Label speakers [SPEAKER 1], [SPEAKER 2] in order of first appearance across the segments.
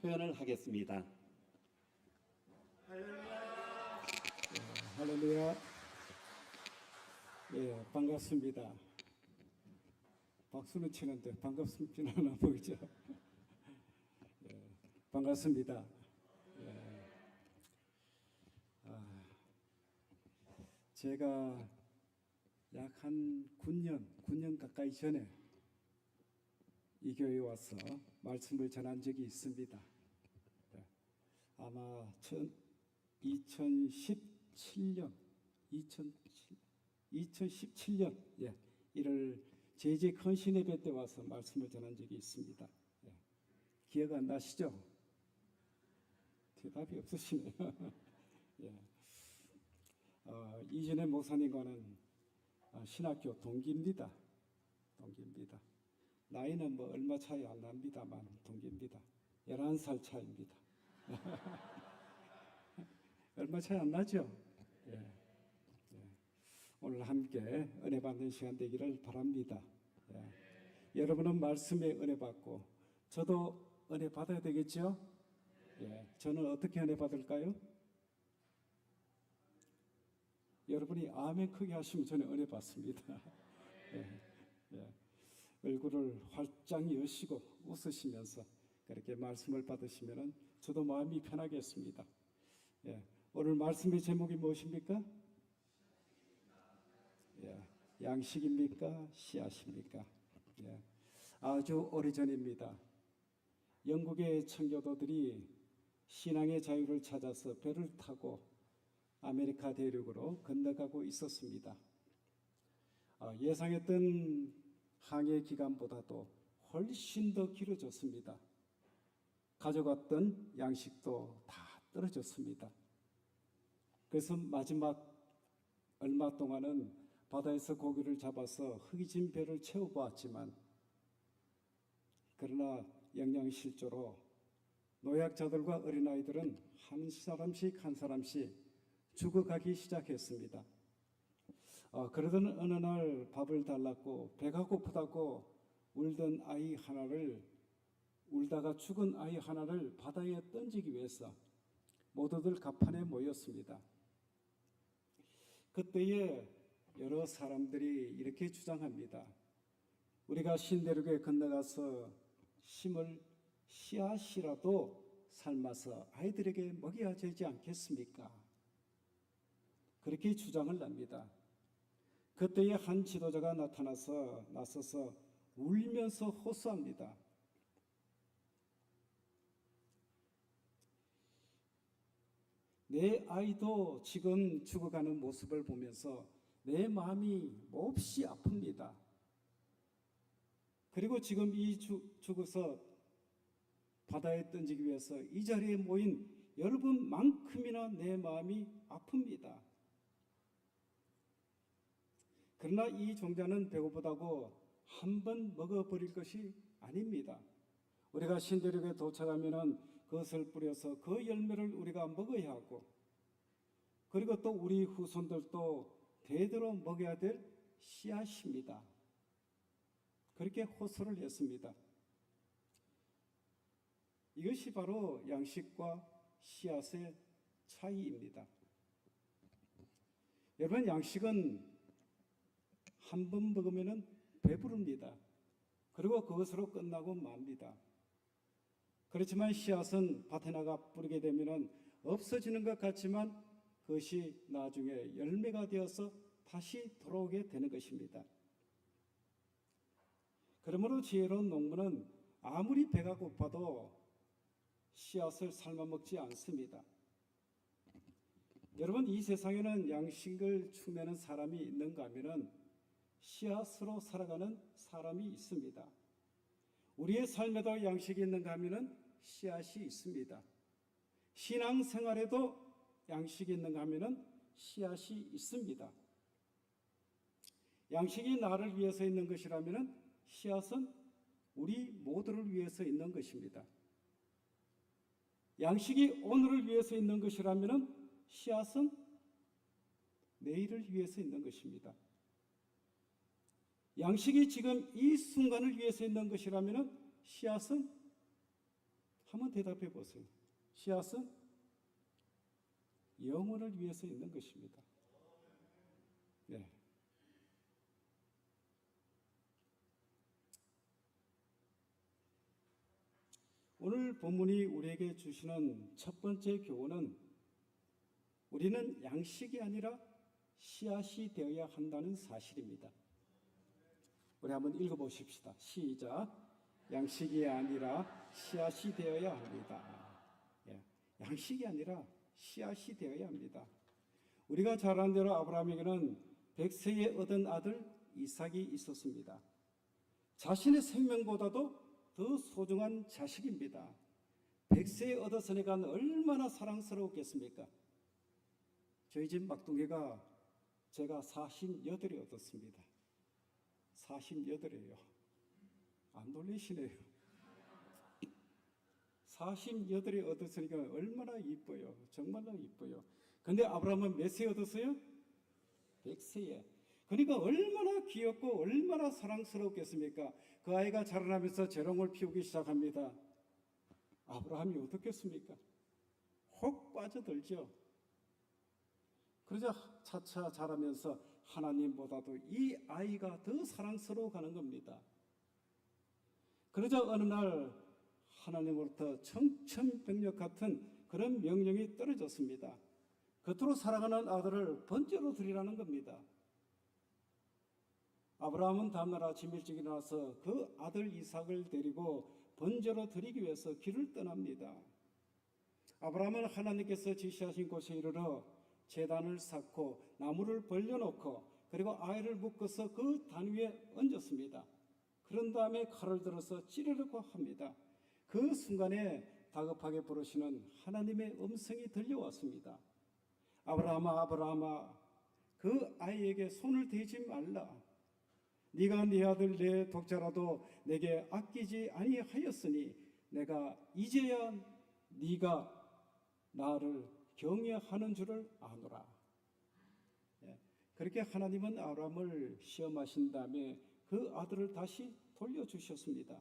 [SPEAKER 1] 표현을 하겠습니다.
[SPEAKER 2] 할렐루야. 예, 반갑습니다. 박수는 치는데 반갑습지는 않아 보이죠? 예, 반갑습니다. 예, 제가 약 한 9년 가까이 전에 이 교회에 와서 말씀을 전한 적이 있습니다. 예, 아마 2017년, 2017년, 예, 1월 제재 컨신 예배 때 와서 말씀을 전한 적이 있습니다. 예, 기억 안 나시죠? 대답이 없으시네요. 예, 이전에 목사님과는 신학교 동기입니다. 나이는 뭐 얼마 차이 안 납니다만 동기입니다. 11살 차이입니다. 얼마 차이 안 나죠? 예. 예. 오늘 함께 은혜 받는 시간 되기를 바랍니다. 예. 여러분은 말씀에 은혜 받고 저도 은혜 받아야 되겠죠? 예. 저는 어떻게 은혜 받을까요? 여러분이 아멘 크게 하시면 저는 은혜 받습니다. 예. 예. 얼굴을 활짝 여시고 웃으시면서 그렇게 말씀을 받으시면 저도 마음이 편하겠습니다. 예. 오늘 말씀의 제목이 무엇입니까? 예. 양식입니까? 씨앗입니까? 예. 아주 오래전입니다. 영국의 청교도들이 신앙의 자유를 찾아서 배를 타고 아메리카 대륙으로 건너가고 있었습니다. 예상했던 항해 기간보다도 훨씬 더 길어졌습니다. 가져갔던 양식도 다 떨어졌습니다. 그래서 마지막 얼마 동안은 바다에서 고기를 잡아서 흙이 배를 채워보았지만 그러나 영양실조로 노약자들과 어린아이들은 한 사람씩 죽어가기 시작했습니다. 그러던 어느 날 밥을 달랐고 배가 고프다고 울다가 죽은 아이 하나를 바다에 던지기 위해서 모두들 갑판에 모였습니다. 그때에 여러 사람들이 이렇게 주장합니다. 우리가 신대륙에 건너가서 심을 씨앗이라도 삶아서 아이들에게 먹여야 되지 않겠습니까? 그렇게 주장을 합니다. 그때에 한 지도자가 나서서 울면서 호소합니다. 내 아이도 지금 죽어가는 모습을 보면서 내 마음이 몹시 아픕니다. 그리고 지금 이 죽어서 바다에 던지기 위해서 이 자리에 모인 여러분만큼이나 내 마음이 아픕니다. 그러나 이 종자는 배고프다고 한 번 먹어버릴 것이 아닙니다. 우리가 신대륙에 도착하면 그것을 뿌려서 그 열매를 우리가 먹어야 하고 그리고 또 우리 후손들도 대대로 먹어야 될 씨앗입니다. 그렇게 호소를 했습니다. 이것이 바로 양식과 씨앗의 차이입니다. 여러분, 양식은 한 번 먹으면 배부릅니다. 그리고 그것으로 끝나고 맙니다. 그렇지만 씨앗은 밭에 나가 뿌리게 되면 없어지는 것 같지만 그것이 나중에 열매가 되어서 다시 돌아오게 되는 것입니다. 그러므로 지혜로운 농부는 아무리 배가 고파도 씨앗을 삶아 먹지 않습니다. 여러분, 이 세상에는 양식을 축내는 사람이 있는가 하면은 씨앗으로 살아가는 사람이 있습니다. 우리의 삶에도 양식이 있는가 하면은 씨앗이 있습니다. 신앙생활에도 양식이 있는가 하면은 씨앗이 있습니다. 양식이 나를 위해서 있는 것이라면은 씨앗은 우리 모두를 위해서 있는 것입니다. 양식이 오늘을 위해서 있는 것이라면은 씨앗은 내일을 위해서 있는 것입니다. 양식이 지금 이 순간을 위해서 있는 것이라면 씨앗은 한번 대답해 보세요. 씨앗은 영혼을 위해서 있는 것입니다. 네. 오늘 본문이 우리에게 주시는 첫 번째 교훈은 우리는 양식이 아니라 씨앗이 되어야 한다는 사실입니다. 우리 한번 읽어보십시다. 시작. 양식이 아니라 씨앗이 되어야 합니다. 예, 양식이 아니라 씨앗이 되어야 합니다. 우리가 잘 아는 대로 아브라함에게는 100세에 얻은 아들 이삭이 있었습니다. 자신의 생명보다도 더 소중한 자식입니다. 100세에 얻었으니까 얼마나 사랑스러웠겠습니까? 저희 집 막둥이가 제가 48에 얻었습니다. 48이에요. 안 놀리시네요. 48에 얻었으니까 얼마나 이뻐요. 정말로 이뻐요. 근데 아브라함은 몇 세에 얻었어요? 100세에. 그러니까 얼마나 귀엽고 얼마나 사랑스럽겠습니까? 그 아이가 자라나면서 재롱을 피우기 시작합니다. 아브라함이 어떻겠습니까? 혹 빠져들죠. 그러자 차차 자라면서 하나님보다도 이 아이가 더 사랑스러워가는 겁니다. 그러자 어느 날 하나님으로부터 청천벽력 같은 그런 명령이 떨어졌습니다. 겉으로 사랑하는 아들을 번제로 드리라는 겁니다. 아브라함은 다음날 아침 일찍 일어나서 그 아들 이삭을 데리고 번제로 드리기 위해서 길을 떠납니다. 아브라함은 하나님께서 지시하신 곳에 이르러 제단을 쌓고 나무를 벌려놓고 그리고 아이를 묶어서 그 단 위에 얹었습니다. 그런 다음에 칼을 들어서 찌르려고 합니다. 그 순간에 다급하게 부르시는 하나님의 음성이 들려왔습니다. 아브라함아, 아브라함아, 그 아이에게 손을 대지 말라. 네가 네 아들 내 독자라도 내게 아끼지 아니하였으니 내가 이제야 네가 나를 경외하는 줄을 아노라. 그렇게 하나님은 아브라함을 시험하신 다음에 그 아들을 다시 돌려주셨습니다.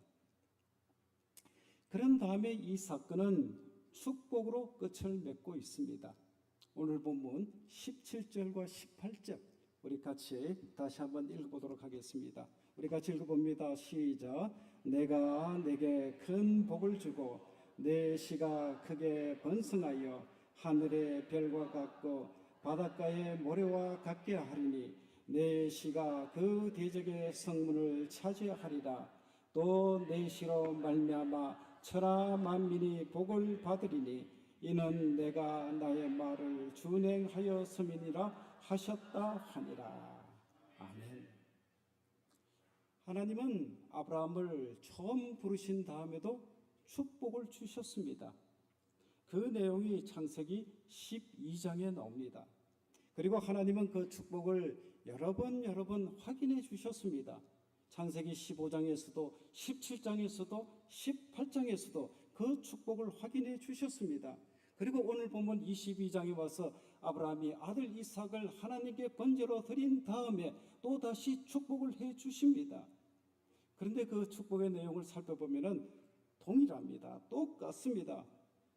[SPEAKER 2] 그런 다음에 이 사건은 축복으로 끝을 맺고 있습니다. 오늘 본문 17절과 18절 우리 같이 다시 한번 읽어보도록 하겠습니다. 우리 같이 읽어봅니다. 시작. 내가 내게 큰 복을 주고 내 씨가 크게 번성하여 하늘의 별과 같고 바닷가의 모래와 같게 하리니 내 씨가 그 대적의 성문을 차지하리라. 또 내 씨로 말미암아 천하 만민이 복을 받으리니 이는 내가 나의 말을 준행하였음이니라 하셨다 하니라. 아멘. 하나님은 아브라함을 처음 부르신 다음에도 축복을 주셨습니다. 그 내용이 창세기 12장에 나옵니다. 그리고 하나님은 그 축복을 여러 번 확인해 주셨습니다. 창세기 15장에서도 17장에서도 18장에서도 그 축복을 확인해 주셨습니다. 그리고 오늘 보면 22장에 와서 아브라함이 아들 이삭을 하나님께 번제로 드린 다음에 또다시 축복을 해 주십니다. 그런데 그 축복의 내용을 살펴보면 동일합니다. 똑같습니다.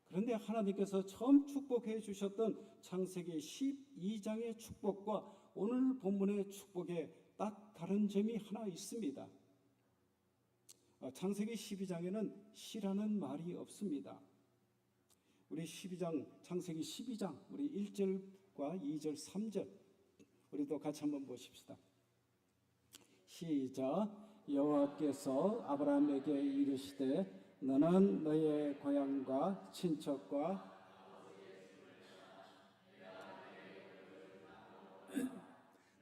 [SPEAKER 2] 그런데 하나님께서 처음 축복해 주셨던 창세기 12장의 축복과 오늘 본문의 축복에 딱 다른 점이 하나 있습니다. 창세기 12장에는 씨라는 말이 없습니다. 우리 12장, 창세기 12장, 우리 1절과 2절, 3절 우리도 같이 한번 보십시다. 시작. 여호와께서 아브라함에게 이르시되 너는 너의 고향과 친척과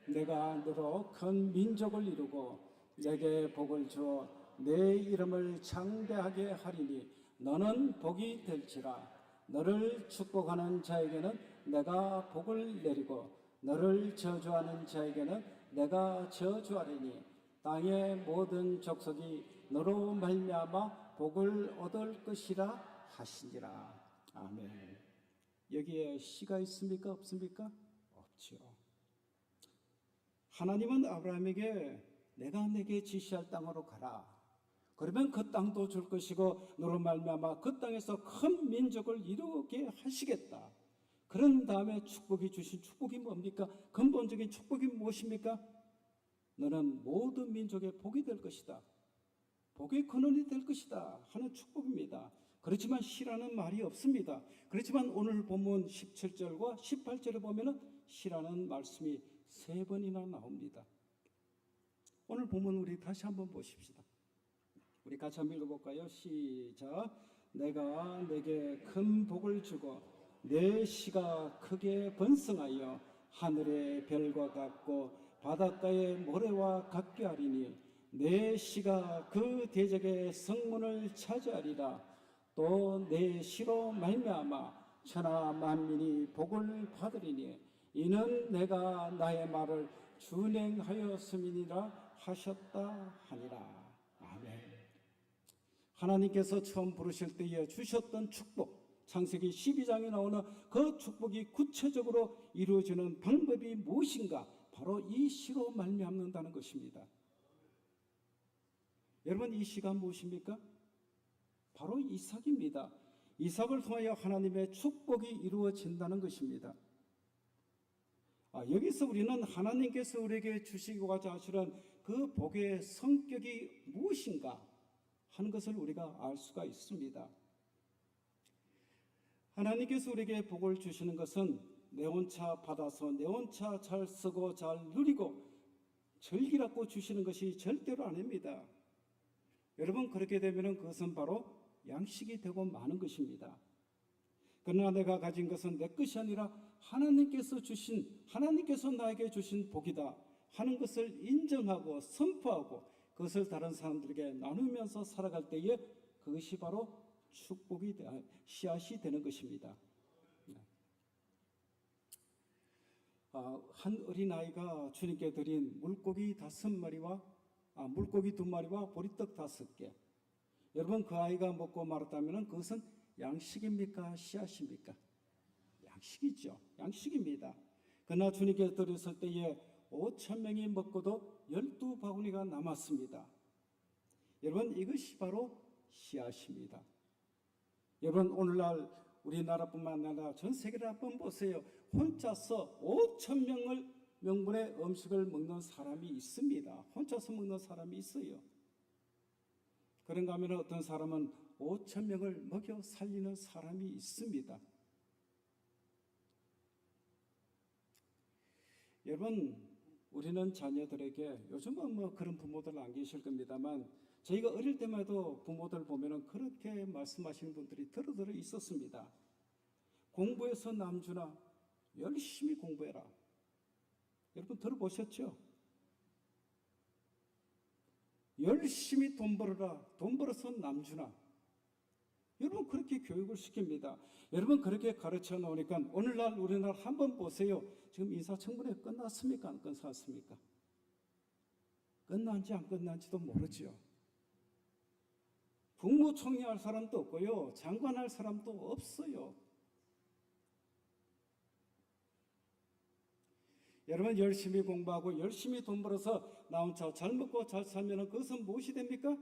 [SPEAKER 2] 내가 너로 큰 민족을 이루고 내게 복을 주어 내 이름을 창대하게 하리니 너는 복이 될지라. 너를 축복하는 자에게는 내가 복을 내리고 너를 저주하는 자에게는 내가 저주하리니 땅의 모든 족속이 너로 말미암아 복을 얻을 것이라 하시니라. 아멘. 여기에 씨가 있습니까? 없습니까? 없죠. 하나님은 아브라함에게 내가 내게 지시할 땅으로 가라. 그러면 그 땅도 줄 것이고 너로 말미암아 그 땅에서 큰 민족을 이루게 하시겠다. 그런 다음에 축복이 주신 축복이 뭡니까? 근본적인 축복이 무엇입니까? 너는 모든 민족의 복이 될 것이다. 복의 근원이 될 것이다 하는 축복입니다. 그렇지만 시라는 말이 없습니다. 그렇지만 오늘 본문 17절과 18절에 보면은 시라는 말씀이 3번이나 나옵니다. 오늘 본문 우리 다시 한번 보십시다. 우리 같이 한번 읽어볼까요? 시작. 내가 내게 큰 복을 주고 내 시가 크게 번성하여 하늘의 별과 같고 바닷가의 모래와 같게 하리니 내 시가 그 대적의 성문을 차지하리라. 또 내 시로 말미암아 천하 만민이 복을 받으리니 이는 내가 나의 말을 준행하였음이니라 하셨다 하니라. 아멘. 하나님께서 처음 부르실 때에 주셨던 축복, 창세기 12장에 나오는 그 축복이 구체적으로 이루어지는 방법이 무엇인가? 바로 이 시로 말미암는다는 것입니다. 여러분, 이 시가 무엇입니까? 바로 이삭입니다. 이삭을 통하여 하나님의 축복이 이루어진다는 것입니다. 여기서 우리는 하나님께서 우리에게 주시고자 하시는 그 복의 성격이 무엇인가 하는 것을 우리가 알 수가 있습니다. 하나님께서 우리에게 복을 주시는 것은 내 혼자 받아서 내 혼자 잘 쓰고 잘 누리고 즐기라고 주시는 것이 절대로 아닙니다. 여러분, 그렇게 되면 그것은 바로 양식이 되고 마는 것입니다. 그러나 내가 가진 것은 내 것이 아니라 하나님께서 나에게 주신 복이다 하는 것을 인정하고 선포하고 그것을 다른 사람들에게 나누면서 살아갈 때에 그것이 바로 축복이 씨앗이 되는 것입니다. 한 어린아이가 주님께 드린 물고기 2마리와 보리떡 5개. 여러분, 그 아이가 먹고 말았다면 그것은 양식입니까? 씨앗입니까? 양식이죠. 양식입니다. 그러나 주님께 드렸을 때에 5,000명이 먹고도 12바구니가 남았습니다. 여러분, 이것이 바로 씨앗입니다. 여러분, 오늘날 우리나라뿐만 아니라 전 세계를 한번 보세요. 혼자서 5,000명분의 음식을 먹는 사람이 있습니다. 혼자서 먹는 사람이 있어요. 그런가 하면 어떤 사람은 5,000명을 먹여 살리는 사람이 있습니다. 여러분, 우리는 자녀들에게, 요즘은 그런 부모들 안 계실 겁니다만 저희가 어릴 때만 해도 부모들 보면은 그렇게 말씀하시는 분들이 들어 있었습니다. 공부해서 남주나 열심히 공부해라. 여러분, 들어보셨죠? 열심히 돈 벌어라. 돈 벌어서 남주나. 여러분, 그렇게 교육을 시킵니다. 여러분, 그렇게 가르쳐 놓으니까 오늘날 우리나라 한번 보세요. 지금 인사청문회 끝났습니까? 안 끝났습니까? 끝난지 안 끝난지도 모르죠. 국무총리 할 사람도 없고요. 장관 할 사람도 없어요. 여러분, 열심히 공부하고 열심히 돈 벌어서 나 혼자 잘 먹고 잘 살면 그것은 무엇이 됩니까?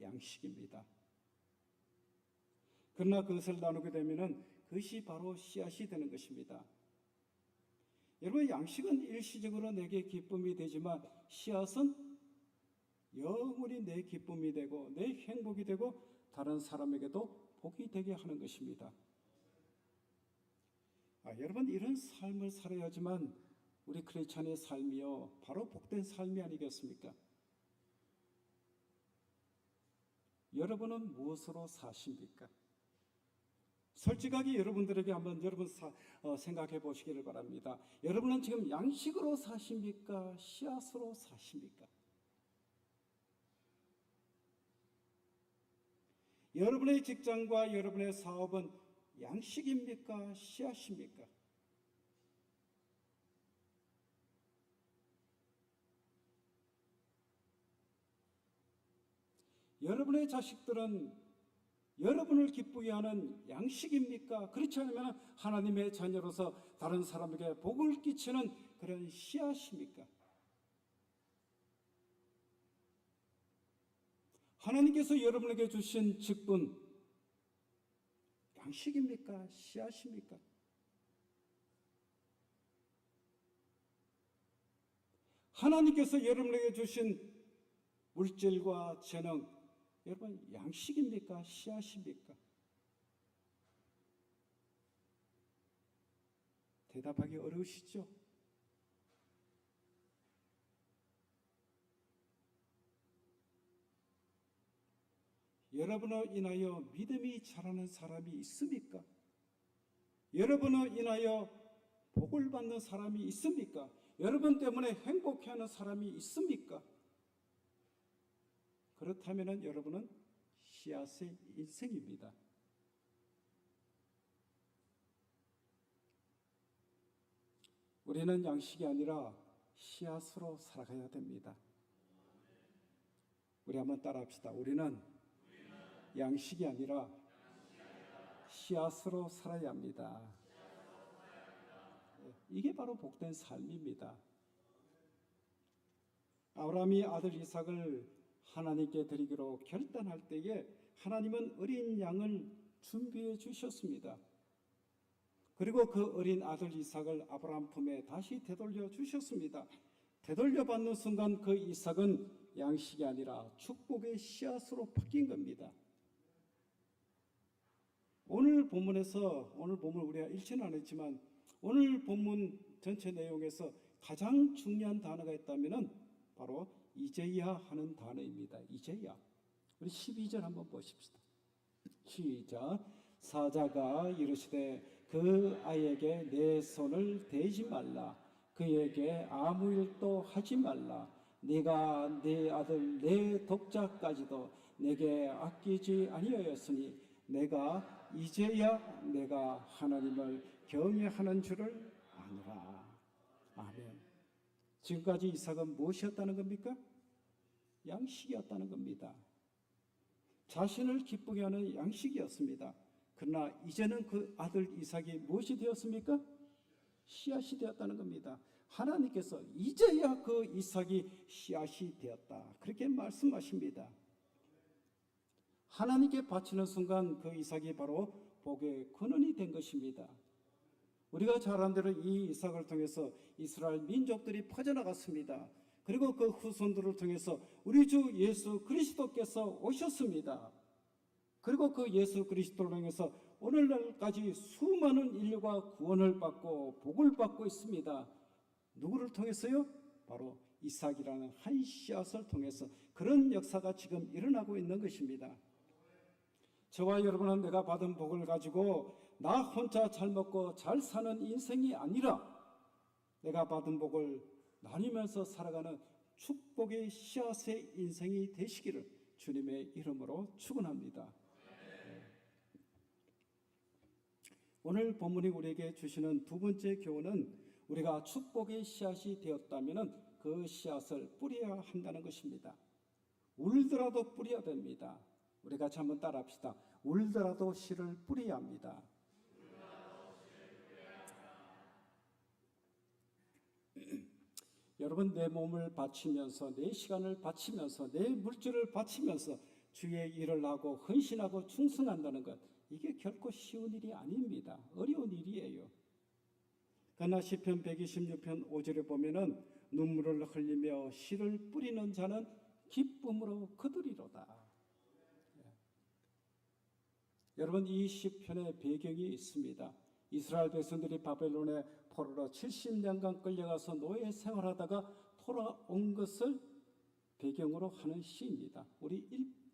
[SPEAKER 2] 양식입니다. 그러나 그것을 나누게 되면 그것이 바로 씨앗이 되는 것입니다. 여러분, 양식은 일시적으로 내게 기쁨이 되지만 씨앗은 영원히 내 기쁨이 되고 내 행복이 되고 다른 사람에게도 복이 되게 하는 것입니다. 여러분, 이런 삶을 살아야지만 우리 크리스찬의 삶이요 바로 복된 삶이 아니겠습니까? 여러분은 무엇으로 사십니까? 솔직하게 여러분들에게 한번 생각해 보시기를 바랍니다. 여러분은 지금 양식으로 사십니까? 씨앗으로 사십니까? 여러분의 직장과 여러분의 사업은 양식입니까? 씨앗입니까? 여러분의 자식들은 여러분을 기쁘게 하는 양식입니까? 그렇지 않으면 하나님의 자녀로서 다른 사람에게 복을 끼치는 그런 씨앗입니까? 하나님께서 여러분에게 주신 직분, 양식입니까? 씨앗입니까? 하나님께서 여러분에게 주신 물질과 재능, 여러분 양식입니까? 씨앗입니까? 대답하기 어려우시죠? 여러분을 인하여 믿음이 자라는 사람이 있습니까? 여러분을 인하여 복을 받는 사람이 있습니까? 여러분 때문에 행복해하는 사람이 있습니까? 그렇다면 여러분은 씨앗의 인생입니다. 우리는 양식이 아니라 씨앗으로 살아가야 됩니다. 우리 한번 따라합시다. 우리는 양식이 아니라 씨앗으로 살아야 합니다. 이게 바로 복된 삶입니다. 아브라함이 아들 이삭을 하나님께 드리기로 결단할 때에 하나님은 어린 양을 준비해 주셨습니다. 그리고 그 어린 아들 이삭을 아브라함 품에 다시 되돌려 주셨습니다. 되돌려 받는 순간 그 이삭은 양식이 아니라 축복의 씨앗으로 바뀐 겁니다. 오늘 본문을 우리가 읽지는 않았지만 오늘 본문 전체 내용에서 가장 중요한 단어가 있다면 바로 이제야 하는 단어입니다. 이제야. 우리 12절 한번 보십시다. 시작. 사자가 이르시되 그 아이에게 내 손을 대지 말라. 그에게 아무 일도 하지 말라. 네가 네 아들 내 독자까지도 내게 아끼지 아니하였으니 내가 이제야 내가 하나님을 경외하는 줄을 아노라. 아멘. 지금까지 이삭은 무엇이었다는 겁니까? 양식이었다는 겁니다. 자신을 기쁘게 하는 양식이었습니다. 그러나 이제는 그 아들 이삭이 무엇이 되었습니까? 씨앗이 되었다는 겁니다. 하나님께서 이제야 그 이삭이 씨앗이 되었다, 그렇게 말씀하십니다. 하나님께 바치는 순간 그 이삭이 바로 복의 근원이 된 것입니다. 우리가 잘 아는 대로 이 이삭을 통해서 이스라엘 민족들이 퍼져나갔습니다. 그리고 그 후손들을 통해서 우리 주 예수 그리스도께서 오셨습니다. 그리고 그 예수 그리스도를 통해서 오늘날까지 수많은 인류가 구원을 받고 복을 받고 있습니다. 누구를 통해서요? 바로 이삭이라는 한 씨앗을 통해서 그런 역사가 지금 일어나고 있는 것입니다. 저와 여러분은 내가 받은 복을 가지고 나 혼자 잘 먹고 잘 사는 인생이 아니라 내가 받은 복을 나누면서 살아가는 축복의 씨앗의 인생이 되시기를 주님의 이름으로 축원합니다. 오늘 본문이 우리에게 주시는 두 번째 교훈은 우리가 축복의 씨앗이 되었다면 그 씨앗을 뿌려야 한다는 것입니다. 울더라도 뿌려야 됩니다. 우리 같이 한번 따라합시다. 울더라도 씨를 뿌려야 합니다. 여러분, 내 몸을 바치면서, 내 시간을 바치면서, 내 물질을 바치면서 주의 일을 하고 헌신하고 충성한다는 것, 이게 결코 쉬운 일이 아닙니다. 어려운 일이에요. 그러나 시편 126편 5절에 보면은 눈물을 흘리며 씨를 뿌리는 자는 기쁨으로 거두리로다. 여러분, 이 시편의 배경이 있습니다. 이스라엘 백성들이 바벨론의 포로로 70년간 끌려가서 노예 생활하다가 돌아온 것을 배경으로 하는 시입니다. 우리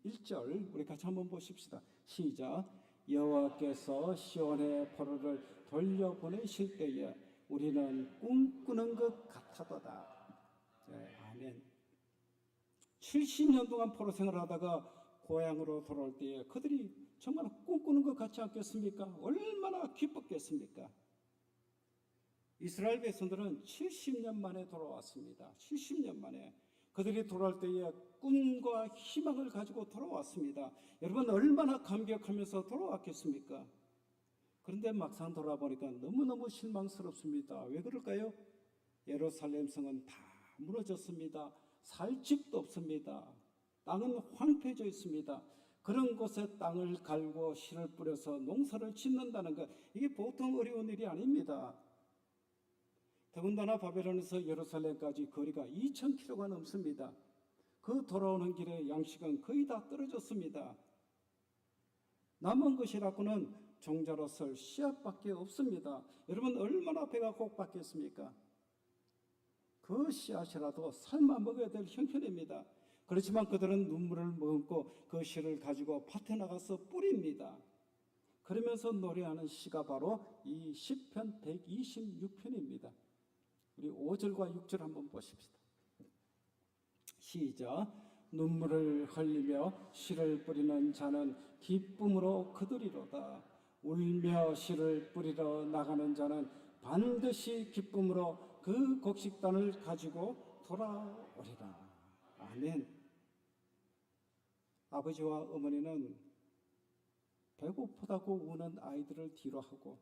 [SPEAKER 2] 1절 우리 같이 한번 보십시다. 시작. 여호와께서 시온의 포로를 돌려보내실 때에 우리는 꿈꾸는 것 같아도다. 네, 아멘. 70년 동안 포로 생활하다가 고향으로 돌아올 때에 그들이 정말 꿈꾸는 것 같지 않겠습니까? 얼마나 기뻤겠습니까? 이스라엘 백성들은 70년 만에 돌아왔습니다. 70년 만에. 그들이 돌아올 때에 꿈과 희망을 가지고 돌아왔습니다. 여러분, 얼마나 감격하면서 돌아왔겠습니까? 그런데 막상 돌아보니까 너무너무 실망스럽습니다. 왜 그럴까요? 예루살렘 성은 다 무너졌습니다. 살 집도 없습니다. 땅은 황폐해져 있습니다. 그런 곳에 땅을 갈고 씨를 뿌려서 농사를 짓는다는 것, 이게 보통 어려운 일이 아닙니다. 더군다나 바벨론에서 예루살렘까지 거리가 2,000km가 넘습니다. 그 돌아오는 길에 양식은 거의 다 떨어졌습니다. 남은 것이라고는 종자로 설 씨앗밖에 없습니다. 여러분 얼마나 배가 고팠겠습니까? 그 씨앗이라도 삶아 먹어야 될 형편입니다. 그렇지만 그들은 눈물을 머금고 그 씨를 가지고 밭에 나가서 뿌립니다. 그러면서 노래하는 시가 바로 이 시편 126편입니다. 우리 5절과 6절 한번 보십시다. 시작. 눈물을 흘리며 씨를 뿌리는 자는 기쁨으로 거두리로다. 울며 씨를 뿌리러 나가는 자는 반드시 기쁨으로 그 곡식단을 가지고 돌아오리라. 아멘. 아버지와 어머니는 배고프다고 우는 아이들을 뒤로 하고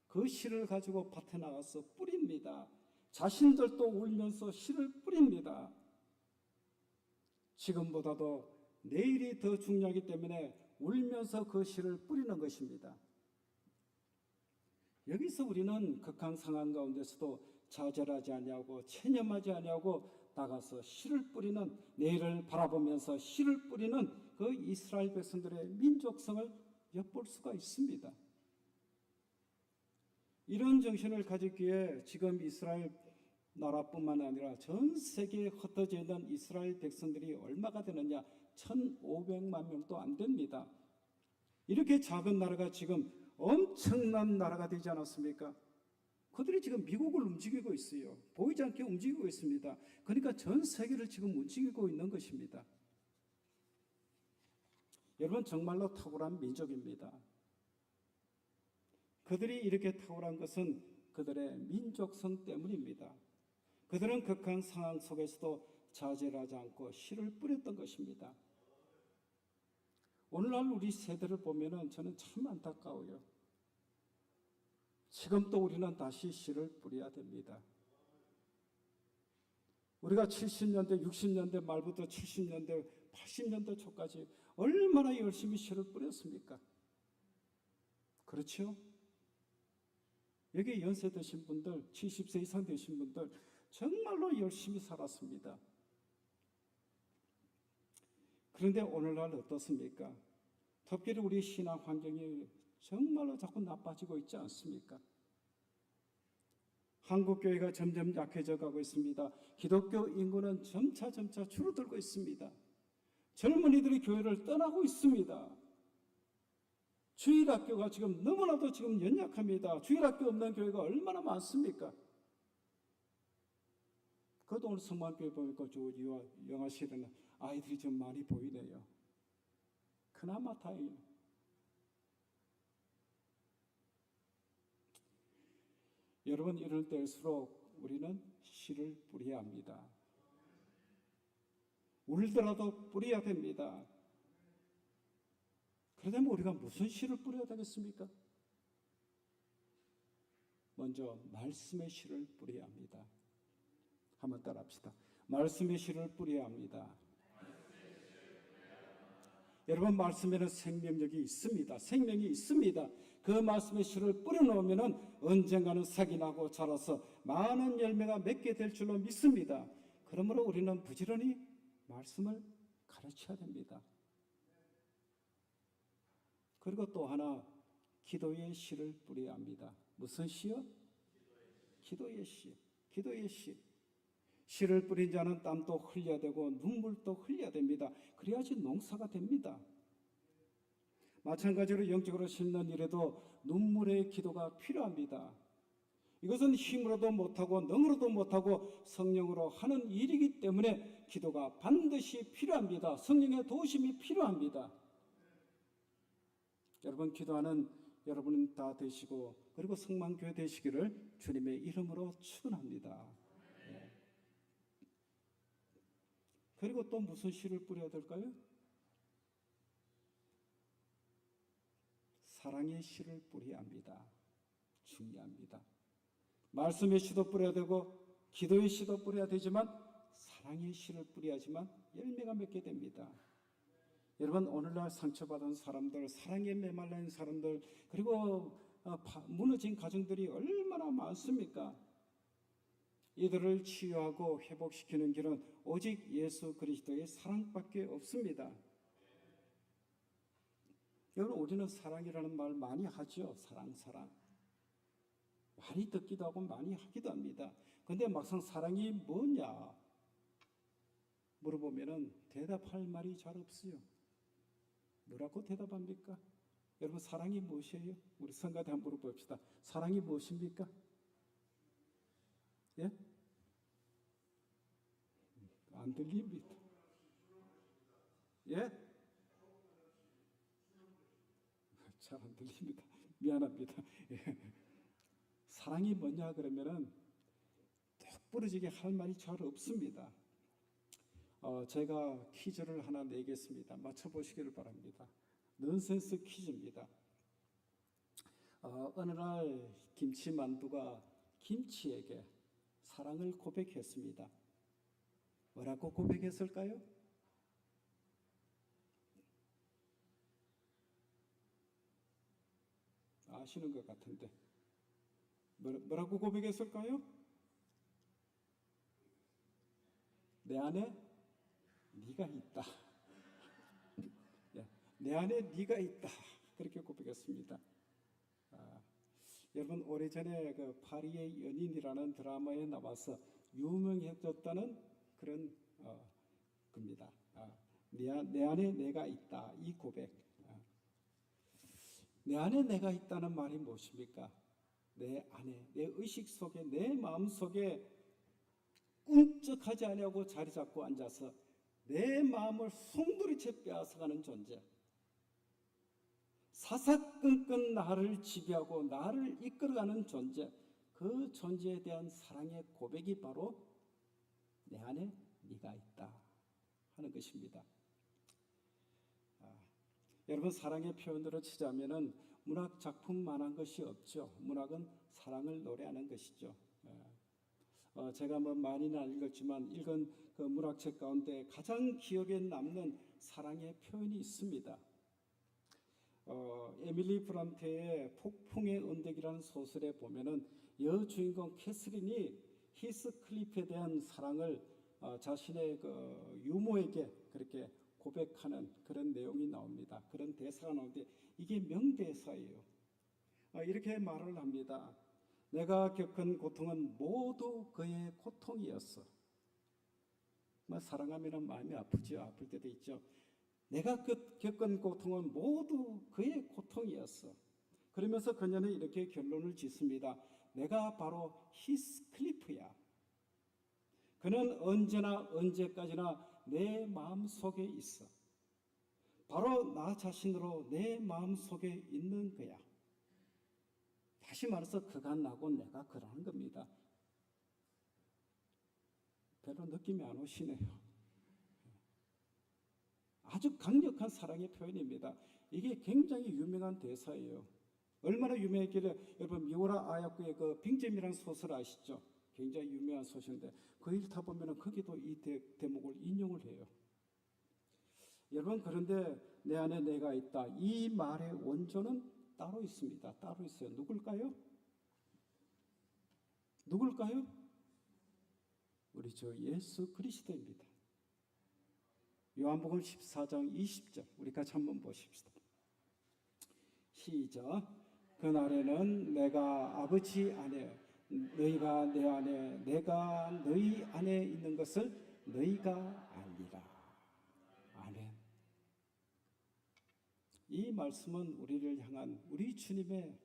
[SPEAKER 2] 그 씨를 가지고 밭에 나가서 뿌립니다. 자신들도 울면서 씨를 뿌립니다. 지금보다도 내일이 더 중요하기 때문에 울면서 그 씨를 뿌리는 것입니다. 여기서 우리는 극한 상황 가운데서도 좌절하지 아니하고 체념하지 아니하고 나가서 씨를 뿌리는, 내일을 바라보면서 씨를 뿌리는 그 이스라엘 백성들의 민족성을 엿볼 수가 있습니다. 이런 정신을 가지기에 지금 이스라엘 나라뿐만 아니라 전 세계에 흩어져 있는 이스라엘 백성들이 얼마가 되느냐? 1,500만 명도 안 됩니다. 이렇게 작은 나라가 지금 엄청난 나라가 되지 않았습니까? 그들이 지금 미국을 움직이고 있어요. 보이지 않게 움직이고 있습니다. 그러니까 전 세계를 지금 움직이고 있는 것입니다. 여러분 정말로 탁월한 민족입니다. 그들이 이렇게 탁월한 것은 그들의 민족성 때문입니다. 그들은 극한 상황 속에서도 좌절하지 않고 씨를 뿌렸던 것입니다. 오늘날 우리 세대를 보면 저는 참 안타까워요. 지금 또 우리는 다시 씨를 뿌려야 됩니다. 우리가 70년대, 60년대 말부터 70년대, 80년대 초까지 얼마나 열심히 씨를 뿌렸습니까? 그렇죠? 여기 연세 드신 분들, 70세 이상 되신 분들 정말로 열심히 살았습니다. 그런데 오늘날 어떻습니까? 특별히 우리 신앙 환경이 정말로 자꾸 나빠지고 있지 않습니까? 한국 교회가 점점 약해져 가고 있습니다. 기독교 인구는 점차 줄어들고 있습니다. 젊은이들이 교회를 떠나고 있습니다. 주일학교가 지금 너무나도 지금 연약합니다. 주일학교 없는 교회가 얼마나 많습니까? 그것도 오늘 성만교회 보니까 영화실에는 아이들이 좀 많이 보이네요. 그나마 다행이에요. 여러분 이럴 때일수록 우리는 씨를 뿌려야 합니다. 울더라도 뿌려야 됩니다. 그러려면 우리가 무슨 씨를 뿌려야 되겠습니까? 먼저 말씀의 씨를 뿌려야 합니다. 한번 따라합시다. 말씀의 씨를 뿌려야 합니다. 여러분 말씀에는 생명력이 있습니다. 생명이 있습니다. 그 말씀의 씨를 뿌려놓으면 언젠가는 색이 나고 자라서 많은 열매가 맺게 될 줄로 믿습니다. 그러므로 우리는 부지런히 말씀을 가르쳐야 됩니다. 그리고 또 하나 기도의 씨를 뿌려야 합니다. 무슨 씨요? 기도의 씨. 기도의 씨. 씨를 뿌린 자는 땀도 흘려야 되고 눈물도 흘려야 됩니다. 그래야지 농사가 됩니다. 마찬가지로 영적으로 심는 일에도 눈물의 기도가 필요합니다. 이것은 힘으로도 못하고 능으로도 못하고 성령으로 하는 일이기 때문에 기도가 반드시 필요합니다. 성령의 도우심이 필요합니다. 여러분 기도하는 여러분 다 되시고 그리고 성만교회 되시기를 주님의 이름으로 축원합니다. 네. 그리고 또 무슨 씨를 뿌려야 될까요? 사랑의 씨를 뿌려야 합니다. 중요합니다. 말씀의 씨도 뿌려야 되고 기도의 씨도 뿌려야 되지만 사랑의 씨를 뿌려야지만 열매가 맺게 됩니다. 여러분, 오늘날 상처받은 사람들, 사랑에 메말라 있는 사람들, 그리고 무너진 가정들이 얼마나 많습니까? 이들을 치유하고 회복시키는 길은 오직 예수 그리스도의 사랑밖에 없습니다. 여러분, 우리는 사랑이라는 말 많이 하죠. 사랑. 많이 듣기도 하고 많이 하기도 합니다. 근데 막상 사랑이 뭐냐 물어보면은 대답할 말이 잘 없어요. 뭐라고 대답합니까? 여러분, 사랑이 무엇이에요? 우리 성가대 한번 물어봅시다. 사랑이 무엇입니까? 예? 안 들립니다. 예? 잘 안 들립니다. 미안합니다. 예. 사랑이 뭐냐 그러면은 똑부러지게 할 말이 잘 없습니다. 제가 퀴즈를 하나 내겠습니다. 맞춰보시기를 바랍니다. 넌센스 퀴즈입니다. 어느 날 김치만두가 김치에게 사랑을 고백했습니다. 뭐라고 고백했을까요? 아시는 것 같은데 뭐라고 고백했을까요? 내 안에 네가 있다. 내 안에 네가 있다. 그렇게 고백했습니다. 여러분, 오래전에 그 파리의 연인이라는 드라마에 나와서 유명해졌다는 그런 겁니다. 내 안에 내가 있다. 이 고백. 내 안에 내가 있다는 말이 무엇입니까? 내 안에, 내 의식 속에, 내 마음 속에 꿈쩍하지 않으려고 자리 잡고 앉아서 내 마음을 송두리째 빼앗아가는 존재, 사사건건 나를 지배하고 나를 이끌어가는 존재, 그 존재에 대한 사랑의 고백이 바로 내 안에 네가 있다 하는 것입니다. 여러분, 사랑의 표현으로 치자면은 문학 작품만한 것이 없죠. 문학은 사랑을 노래하는 것이죠. 제가 많이는 안 읽었지만 읽은 그 문학책 가운데 가장 기억에 남는 사랑의 표현이 있습니다. 에밀리 브란테의 폭풍의 언덕이라는 소설에 보면은 여주인공 캐서린이 히스클리프에 대한 사랑을 자신의 그 유모에게 그렇게 고백하는 그런 내용이 나옵니다. 그런 대사가 나오는데 이게 명대사예요. 이렇게 말을 합니다. 내가 겪은 고통은 모두 그의 고통이었어. 사랑하면 마음이 아프죠. 아플 때도 있죠. 내가 겪은 고통은 모두 그의 고통이었어. 그러면서 그녀는 이렇게 결론을 짓습니다. 내가 바로 히스클리프야. 그는 언제나 언제까지나 내 마음 속에 있어. 바로 나 자신으로 내 마음 속에 있는 거야. 다시 말해서 그가 나고 내가 그라는 겁니다. 별로 느낌이 안 오시네요. 아주 강력한 사랑의 표현입니다. 이게 굉장히 유명한 대사예요. 얼마나 유명했길래 여러분 미우라 아야코의 그 빙점이라는 소설 아시죠? 굉장히 유명한 소설인데 그 읽다 보면 거기도 이 대목을 인용을 해요. 여러분, 그런데 내 안에 내가 있다. 이 말의 원조는 따로 있습니다. 따로 있어요. 누굴까요? 누굴까요? 우리 주 예수 그리스도입니다. 요한복음 14장 20절 우리 같이 한번 보십시다. 시작. 그날에는 내가 아버지 안에 너희가 내 안에 내가 너희 안에 있는 것을 너희가 알리라. 아멘. 이 말씀은 우리를 향한 우리 주님의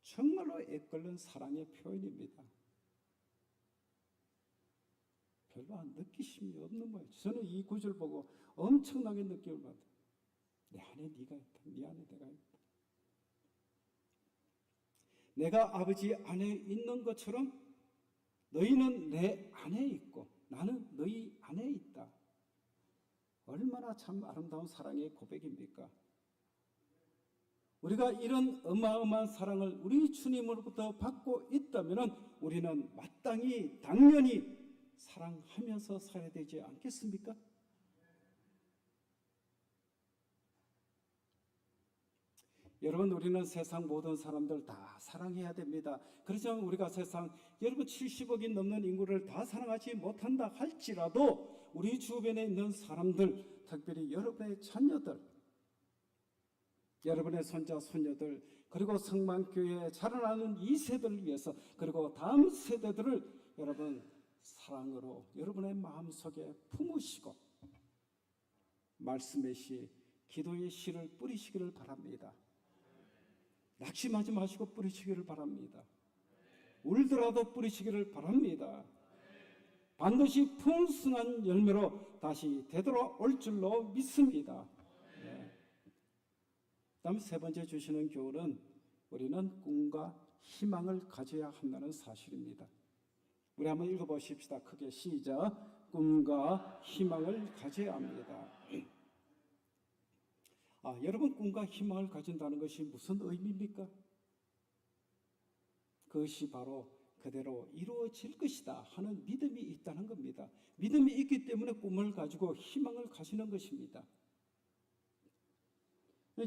[SPEAKER 2] 정말로 애끓는 사랑의 표현입니다. 별로 느끼심이 없는 거예요. 저는 이 구절 보고 엄청나게 느낌을 받아요. 내 안에 네가 있다. 네 안에 내가 있다. 내가 아버지 안에 있는 것처럼 너희는 내 안에 있고 나는 너희 안에 있다. 얼마나 참 아름다운 사랑의 고백입니까? 우리가 이런 어마어마한 사랑을 우리 주님으로부터 받고 있다면 우리는 마땅히 당연히 사랑하면서 살아야 되지 않겠습니까? 여러분, 우리는 세상 모든 사람들 다 사랑해야 됩니다. 그렇지만 우리가 세상 여러분 70억이 넘는 인구를 다 사랑하지 못한다 할지라도 우리 주변에 있는 사람들, 특별히 여러분의 자녀들, 여러분의 손자, 손녀들, 그리고 성만교회에 자라나는 이 세대를 위해서, 그리고 다음 세대들을 여러분 사랑으로 여러분의 마음속에 품으시고 말씀의 씨, 기도의 씨를 뿌리시기를 바랍니다. 낙심하지 마시고 뿌리시기를 바랍니다. 울더라도 뿌리시기를 바랍니다. 반드시 풍성한 열매로 다시 되돌아올 줄로 믿습니다. 다음 세 번째 주시는 교훈은 우리는 꿈과 희망을 가져야 한다는 사실입니다. 우리 한번 읽어보십시다. 크게 시작. 꿈과 희망을 가져야 합니다. 여러분, 꿈과 희망을 가진다는 것이 무슨 의미입니까? 그것이 바로 그대로 이루어질 것이다 하는 믿음이 있다는 겁니다. 믿음이 있기 때문에 꿈을 가지고 희망을 가지는 것입니다.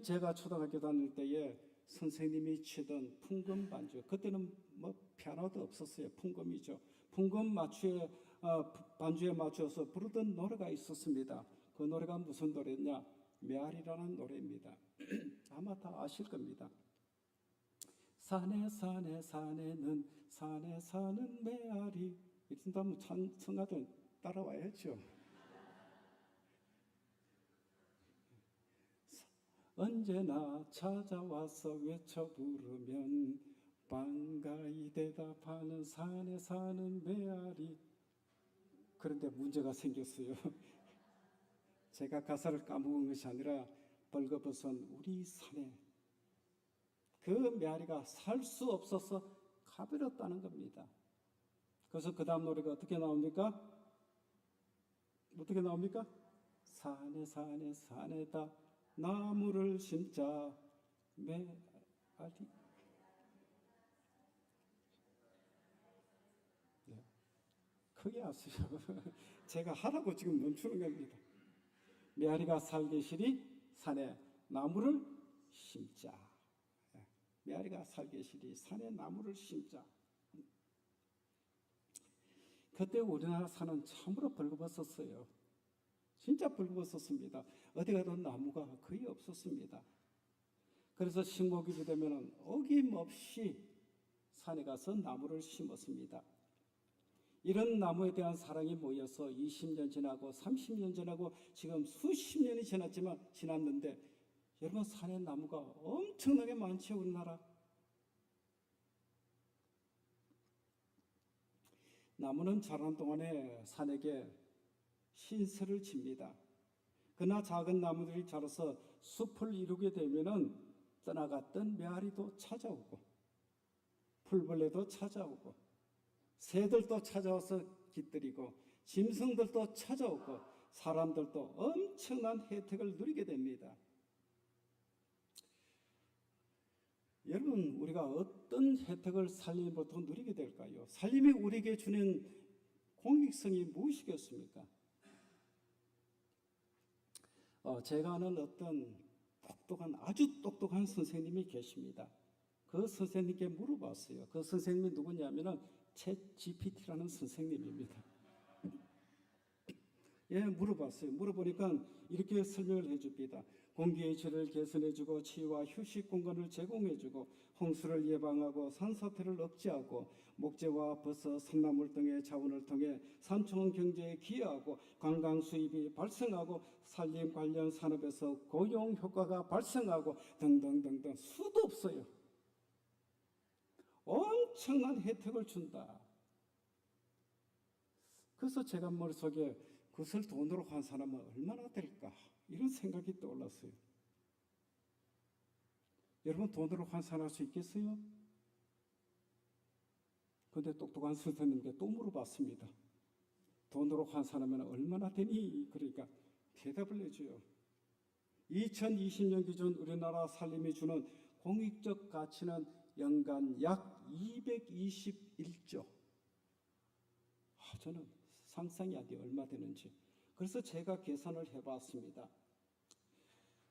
[SPEAKER 2] 제가 초등학교 다닐 때에 선생님이 치던 풍금 반주, 그때는 뭐 피아노도 없었어요. 풍금이죠. 풍금 반주에 맞춰서 부르던 노래가 있었습니다. 그 노래가 무슨 노래냐? 메아리라는 노래입니다. 아마 다 아실 겁니다. 산에 산에 산에는 산에 사는 메아리. 이렇게 하면 찬송가들 따라와야죠. 언제나 찾아와서 외쳐 부르면 반가이 대답하는 산에 사는 메아리. 그런데 문제가 생겼어요. 제가 가사를 까먹은 것이 아니라 벌거벗은 우리 산에 그 메아리가 살 수 없어서 가버렸다는 겁니다. 그래서 그 다음 노래가 어떻게 나옵니까? 어떻게 나옵니까? 산에 산에 산에다 나무를 심자 메아리. 네. 크게 하세요. 제가 하라고 지금 멈추는 겁니다. 메아리가 살계시리 산에 나무를 심자. 메아리가 살계시리 산에 나무를 심자. 그때 우리나라 산은 참으로 벌거벗었어요. 진짜 벌거벗었습니다. 어디 가도 나무가 거의 없었습니다. 그래서 식목일이 되면 어김없이 산에 가서 나무를 심었습니다. 이런 나무에 대한 사랑이 모여서 20년 지나고 30년 지나고 지금 수십 년이 지났는데 여러분, 산에 나무가 엄청나게 많죠, 우리나라. 나무는 자란 동안에 산에게 신세를 집니다. 그러나 작은 나무들이 자라서 숲을 이루게 되면은 떠나갔던 메아리도 찾아오고 풀벌레도 찾아오고 새들도 찾아와서 깃들이고 짐승들도 찾아오고 사람들도 엄청난 혜택을 누리게 됩니다. 여러분, 우리가 어떤 혜택을 살림으로부터 누리게 될까요? 살림이 우리에게 주는 공익성이 무엇이겠습니까? 제가 아는 어떤 아주 똑똑한 선생님이 계십니다. 그 선생님께 물어봤어요. 그 선생님이 누구냐면은 챗GPT라는 선생님입니다. 예, 물어봤어요. 물어보니까 이렇게 설명을 해줍니다. 공기의 질을 개선해주고 치유와 휴식 공간을 제공해주고 홍수를 예방하고 산사태를 억제하고 목재와 버섯, 산나물 등의 자원을 통해 산촌 경제에 기여하고 관광 수입이 발생하고 산림 관련 산업에서 고용 효과가 발생하고 등등등등 수도 없어요. 엄청난 혜택을 준다. 그래서 제가 머릿속에 그것을 돈으로 한 사람은 얼마나 될까? 이런 생각이 떠올랐어요. 여러분, 돈으로 환산할 수 있겠어요? 그런데 똑똑한 선생님께 또 물어봤습니다. 돈으로 환산하면 얼마나 되니? 그러니까 대답을 해줘요. 2020년 기준 우리나라 산림이 주는 공익적 가치는 연간 약 221조. 저는 상상이 안 돼요. 얼마 되는지. 그래서 제가 계산을 해봤습니다.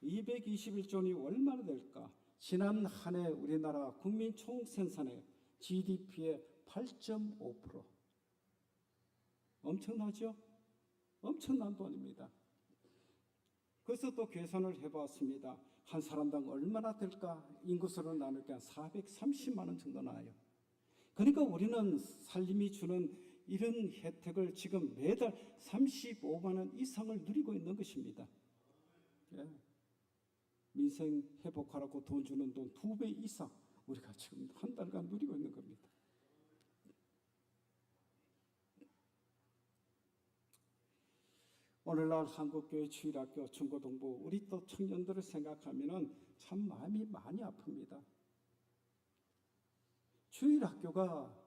[SPEAKER 2] 221조 원이 얼마나 될까? 지난 한 해 우리나라 국민 총생산의 GDP의 8.5%. 엄청나죠? 엄청난 돈입니다. 그래서 또 계산을 해봤습니다. 한 사람당 얼마나 될까? 인구수로 나누니까 430만 원 정도 나와요. 그러니까 우리는 살림이 주는 이런 혜택을 지금 매달 35만 원 이상을 누리고 있는 것입니다. 예. 민생 회복하라고 돈 주는 돈 2배 이상 우리가 지금 한 달간 누리고 있는 겁니다. 오늘날 한국교회 주일학교 중고등부 우리 또 청년들을 생각하면 참 마음이 많이 아픕니다. 주일학교가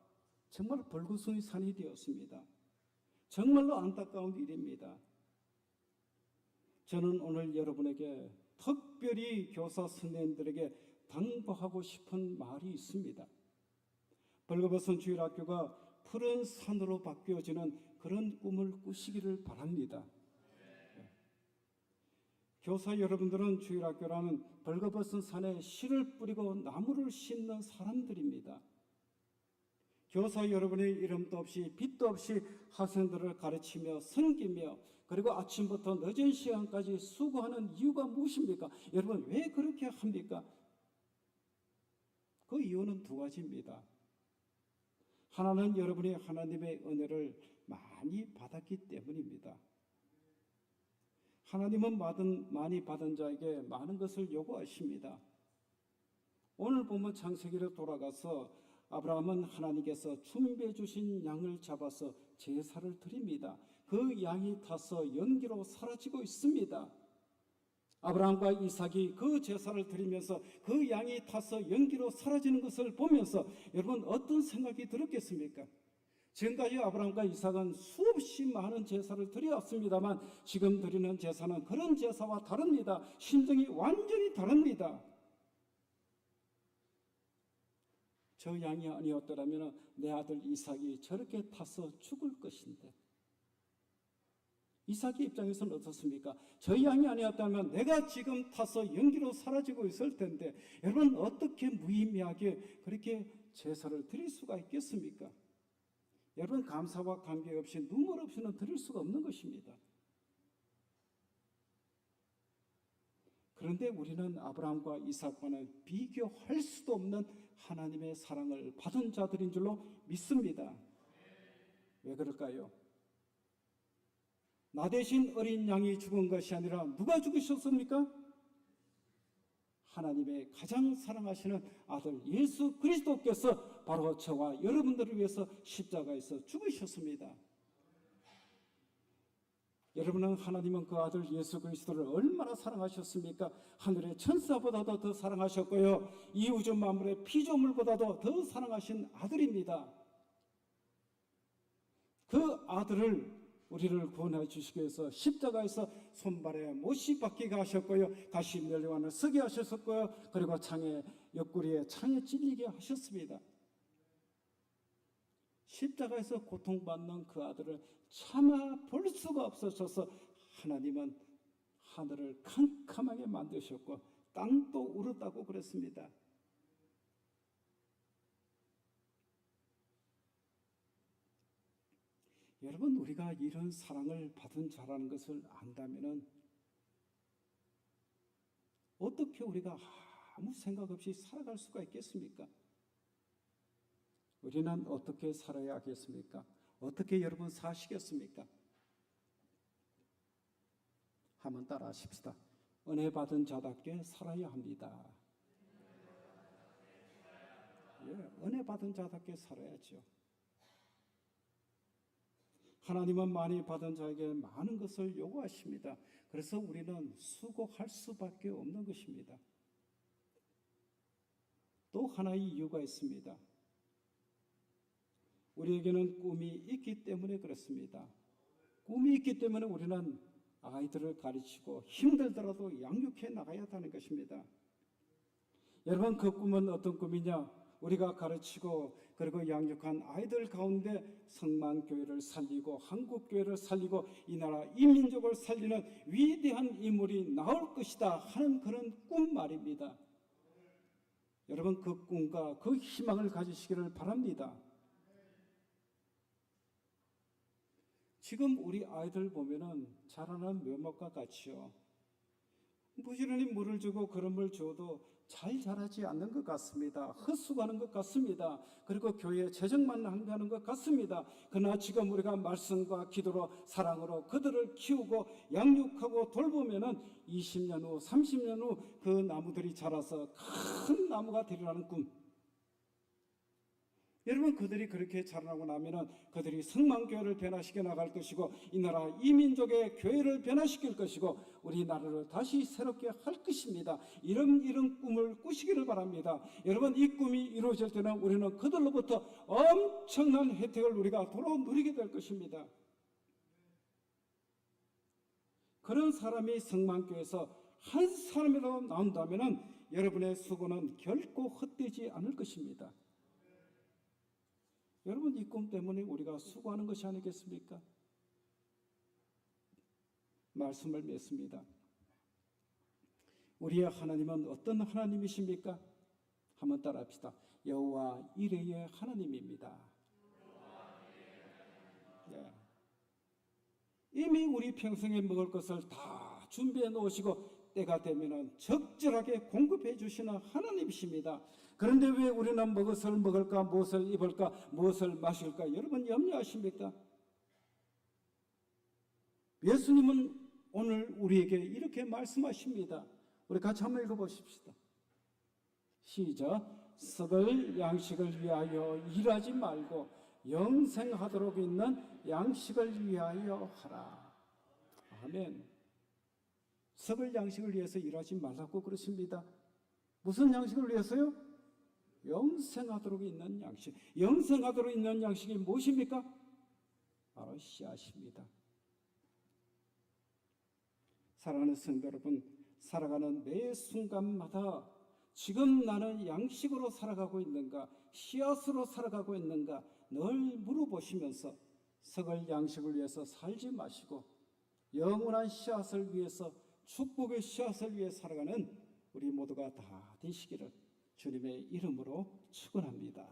[SPEAKER 2] 정말 벌거숭이 산이 되었습니다. 정말로 안타까운 일입니다. 저는 오늘 여러분에게 특별히 교사 선생님들에게 당부하고 싶은 말이 있습니다. 벌거벗은 주일학교가 푸른 산으로 바뀌어지는 그런 꿈을 꾸시기를 바랍니다. 교사 여러분들은 주일학교라는 벌거벗은 산에 씨를 뿌리고 나무를 심는 사람들입니다. 교사 여러분의 이름도 없이 빛도 없이 학생들을 가르치며 섬기며 그리고 아침부터 늦은 시간까지 수고하는 이유가 무엇입니까? 여러분 왜 그렇게 합니까? 그 이유는 두 가지입니다. 하나는 여러분이 하나님의 은혜를 많이 받았기 때문입니다. 하나님은 많이 받은 자에게 많은 것을 요구하십니다. 오늘 보면 창세기로 돌아가서 아브라함은 하나님께서 준비해 주신 양을 잡아서 제사를 드립니다. 그 양이 타서 연기로 사라지고 있습니다. 아브라함과 이삭이 그 제사를 드리면서 그 양이 타서 연기로 사라지는 것을 보면서 여러분 어떤 생각이 들었겠습니까? 지금까지 아브라함과 이삭은 수없이 많은 제사를 드려왔습니다만 지금 드리는 제사는 그런 제사와 다릅니다. 심정이 완전히 다릅니다. 저 양이 아니었더라면 내 아들 이삭이 저렇게 타서 죽을 것인데 이삭의 입장에서는 어떻습니까? 저 양이 아니었다면 내가 지금 타서 연기로 사라지고 있을 텐데 여러분 어떻게 무의미하게 그렇게 제사를 드릴 수가 있겠습니까? 여러분 감사와 감격 없이 눈물 없이는 드릴 수가 없는 것입니다. 그런데 우리는 아브라함과 이삭과는 비교할 수도 없는 하나님의 사랑을 받은 자들인 줄로 믿습니다. 왜 그럴까요? 나 대신 어린 양이 죽은 것이 아니라 누가 죽으셨습니까? 하나님의 가장 사랑하시는 아들 예수 그리스도께서 바로 저와 여러분들을 위해서 십자가에서 죽으셨습니다. 여러분은 하나님은 그 아들 예수 그리스도를 얼마나 사랑하셨습니까? 하늘의 천사보다도 더 사랑하셨고요. 이 우주 만물의 피조물보다도 더 사랑하신 아들입니다. 그 아들을 우리를 구원해 주시기 위해서 십자가에서 손발에 못이 박히게 하셨고요. 가시 멸류관을 쓰게 하셨고요. 그리고 창에 옆구리에 창에 찔리게 하셨습니다. 십자가에서 고통받는 그 아들을 차마 볼 수가 없으셔서 하나님은 하늘을 캄캄하게 만드셨고 땅도 울었다고 그랬습니다. 여러분 우리가 이런 사랑을 받은 자라는 것을 안다면 어떻게 우리가 아무 생각 없이 살아갈 수가 있겠습니까? 우리는 어떻게 살아야 하겠습니까? 어떻게 여러분 사시겠습니까? 한번 따라 하십시다. 은혜 받은 자답게 살아야 합니다. 예, 은혜 받은 자답게 살아야죠. 하나님은 많이 받은 자에게 많은 것을 요구하십니다. 그래서 우리는 수고할 수밖에 없는 것입니다. 또 하나의 이유가 있습니다. 우리에게는 꿈이 있기 때문에 그렇습니다. 꿈이 있기 때문에 우리는 아이들을 가르치고 힘들더라도 양육해 나가야 하는 것입니다. 여러분 그 꿈은 어떤 꿈이냐? 우리가 가르치고 그리고 양육한 아이들 가운데 성만교회를 살리고 한국교회를 살리고 이 나라 이민족을 살리는 위대한 인물이 나올 것이다 하는 그런 꿈 말입니다. 여러분 그 꿈과 그 희망을 가지시기를 바랍니다. 지금 우리 아이들 보면은 자라는 묘목과 같이요. 부지런히 물을 주고 그름을 줘도 잘 자라지 않는 것 같습니다. 헛수고하는 것 같습니다. 그리고 교회에 재정만 낭비하는 것 같습니다. 그러나 지금 우리가 말씀과 기도로 사랑으로 그들을 키우고 양육하고 돌보면은 20년 후, 30년 후 그 나무들이 자라서 큰 나무가 되리라는 꿈. 여러분 그들이 그렇게 자라나고 나면은 그들이 성만교회를 변화시켜 나갈 것이고 이 나라 이민족의 교회를 변화시킬 것이고 우리나라를 다시 새롭게 할 것입니다. 이런 꿈을 꾸시기를 바랍니다. 여러분 이 꿈이 이루어질 때는 우리는 그들로부터 엄청난 혜택을 우리가 도로 누리게 될 것입니다. 그런 사람이 성만교회에서 한 사람이라도 나온다면은 여러분의 수고는 결코 헛되지 않을 것입니다. 여러분 이 꿈 때문에 우리가 수고하는 것이 아니겠습니까? 말씀을 맺습니다. 우리의 하나님은 어떤 하나님이십니까? 한번 따라합시다. 여호와 이레의 하나님입니다. 예. 이미 우리 평생에 먹을 것을 다 준비해 놓으시고 때가 되면 적절하게 공급해 주시는 하나님이십니다. 그런데 왜 우리는 무엇을 먹을까, 무엇을 입을까, 무엇을 마실까 여러분 염려하십니까? 예수님은 오늘 우리에게 이렇게 말씀하십니다. 우리 같이 한번 읽어보십시다. 시작. 썩을 양식을 위하여 일하지 말고 영생하도록 있는 양식을 위하여 하라. 아멘. 썩을 양식을 위해서 일하지 말라고 그러십니다. 무슨 양식을 위해서요? 영생하도록 있는 양식. 영생하도록 있는 양식이 무엇입니까? 바로 씨앗입니다. 사랑하는 성도 여러분, 살아가는 매 순간마다 지금 나는 양식으로 살아가고 있는가, 씨앗으로 살아가고 있는가 늘 물어보시면서 썩을 양식을 위해서 살지 마시고 영원한 씨앗을 위해서 축복의 씨앗을 위해 살아가는 우리 모두가 다 되시기를 주님의 이름으로 축원합니다.